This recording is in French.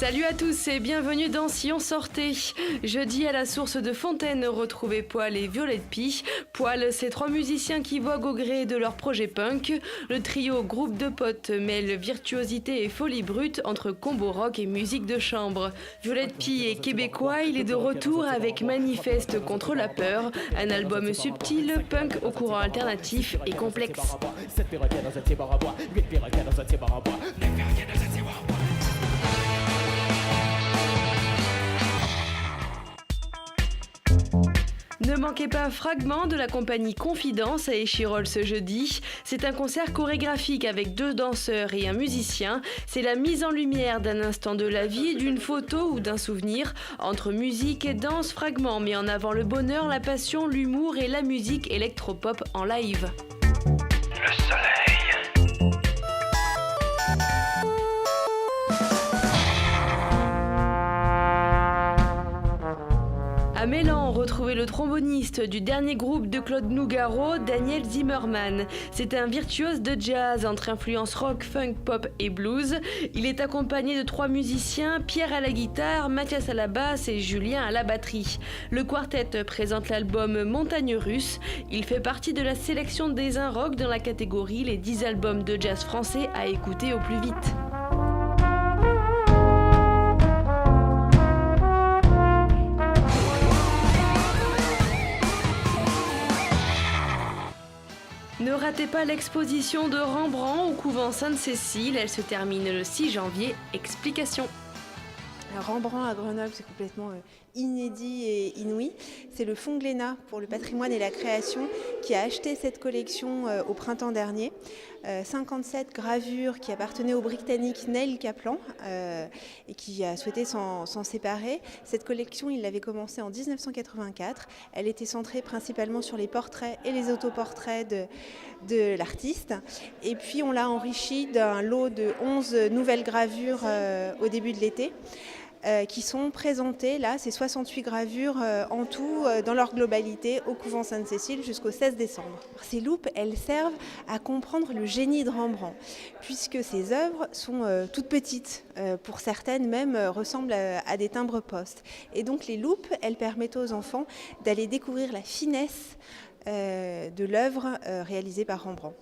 Salut à tous et bienvenue dans Si on sortait. Jeudi à la source de Fontaine, retrouvez Poil et Violette Pie. Poil, c'est trois musiciens qui voguent au gré de leur projet punk. Le trio groupe de potes mêle virtuosité et folie brute entre combo rock et musique de chambre. Violette Pie est québécois, il est de retour avec Manifeste contre la peur, un album subtil, punk au courant alternatif et complexe. Ne manquez pas un fragment de la compagnie Confidence à Échirol ce jeudi. C'est un concert chorégraphique avec 2 danseurs et un musicien. C'est la mise en lumière d'un instant de la vie, d'une photo ou d'un souvenir. Entre musique et danse, fragments met en avant le bonheur, la passion, l'humour et la musique électropop en live. Le soleil. À Mélan, retrouvez le tromboniste du dernier groupe de Claude Nougaro, Daniel Zimmerman. C'est un virtuose de jazz entre influences rock, funk, pop et blues. Il est accompagné de 3 musiciens, Pierre à la guitare, Mathias à la basse et Julien à la batterie. Le quartet présente l'album Montagne Russe. Il fait partie de la sélection des Un Rock dans la catégorie les 10 albums de jazz français à écouter au plus vite. Ne ratez pas l'exposition de Rembrandt au couvent Sainte-Cécile, elle se termine le 6 janvier. Explication. Rembrandt à Grenoble, c'est complètement inédit et inouï. C'est le Fonds Glénat pour le patrimoine et la création qui a acheté cette collection au printemps dernier. 57 gravures qui appartenaient au Britannique Neil Kaplan et qui a souhaité s'en séparer. Cette collection, il l'avait commencée en 1984. Elle était centrée principalement sur les portraits et les autoportraits de l'artiste. Et puis on l'a enrichi d'un lot de 11 nouvelles gravures au début de l'été. Qui sont présentées, là, ces 68 gravures en tout, dans leur globalité, au couvent Sainte-Cécile jusqu'au 16 décembre. Ces loupes, elles servent à comprendre le génie de Rembrandt, puisque ces œuvres sont toutes petites, pour certaines même ressemblent à des timbres-poste. Et donc les loupes, elles permettent aux enfants d'aller découvrir la finesse de l'œuvre réalisée par Rembrandt.